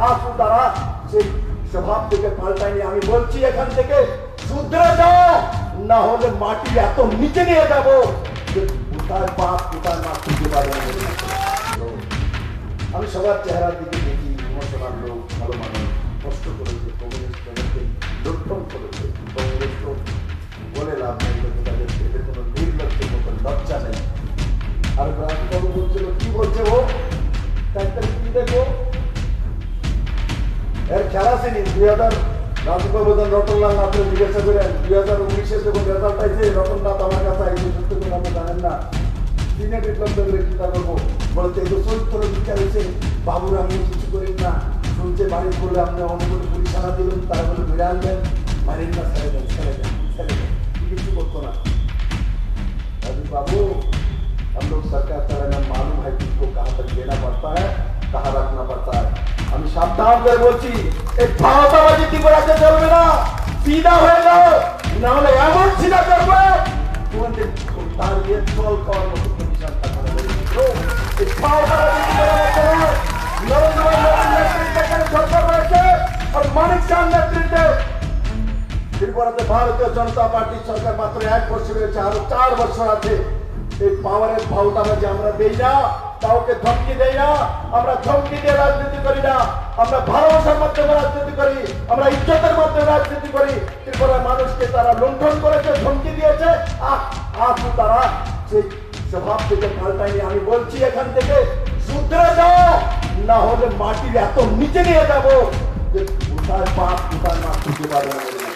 আসু তারা সেই স্বভাব থেকে পাল্টায়নি। আমি বলছি এখান থেকে শুধরে যাও, না হলে মাটি এত নিচে নিয়ে যাবো যে কোথায় বাপ কোথায় মা খুঁজে পাবে না। আমি সবার চেহারার দিকে দেখি, ইমোশনাল লোক, ভালো মানুষ, কষ্ট করেছে, কমিউনিস্ট লুণ্ঠন করেছে। কংগ্রেস তো বলে লাভ নেই, তাদের এদের কোনো নির্লজ্জের মতো লজ্জা নেই। আর রাজবাবু বলছিল, কি বলছে ও একটা কি দেখো এর খেলা আসেনি। 2000 রাজবাবু রতনলাল নাথের জিজ্ঞাসা করেন 2019-এ যখন রেজাল্ট পাইছে, রতননাথ আমার কাছে আইসে, সত্য করে আপনি জানেন না দিনে বিপ্লব দেখলে চিন্তা করবো, বলছে এই তো চরিত্র বিচার হয়েছে, বাবুর আমি কিছু করেন না, শুনছে বাড়ি করলে আপনি অনুকূল পরিচালনা দিবেন, তারা বলে ঘুরে আনবেন, বাড়ির না ছেড়ে দেন, ছেড়ে দেন, ছেড়ে দেন, কিছু করতো না। बाबू हम लोग सरकार चलाना मालूम है किसको कहाँ तक देना पड़ता है, कहाँ रखना पड़ता है। আমি সাবধান করে বলছি, এই ভাওতাবাজি ত্রিপুরাতে চলবে না, সিধা হয়ে যাও, না হলে এমন সিধা করবে তোমাদের তার দিয়ে চল করার মতো কন্ডিশন থাকবে না। এই ভাওতাবাজি ত্রিপুরাতে নরেন্দ্র মোদীর নেতৃত্বে সরকার রয়েছে, আর মানিক শাহ নেতৃত্বে ত্রিপুরাতে ভারতীয় জনতা পার্টির সরকার মাত্র 1 বছর হয়েছে, আরো 4 বছর আছে। এই পাওয়ারের ভাওতাবাজি আমরা দেই না, কাউকে ধমকি দেই না, আমরা ধমকি দিয়ে রাজনীতি করি না, আমরা ভালোবাসার মাধ্যমে রাজনীতি করি, আমরা ইজ্জতের মাধ্যমে রাজনীতি করি। ত্রিপুরার মানুষকে তারা লুণ্ঠন করেছে, ধমকি দিয়েছে, আসু তারা সেই স্বভাব থেকে পাল্টায়নি। আমি বলছি এখান থেকে শুধরে যাও, না হলে মাটির এত নিচে নিয়ে যাবো যে কোথায় বাপ কোথায় মা খুঁজে পাবে না।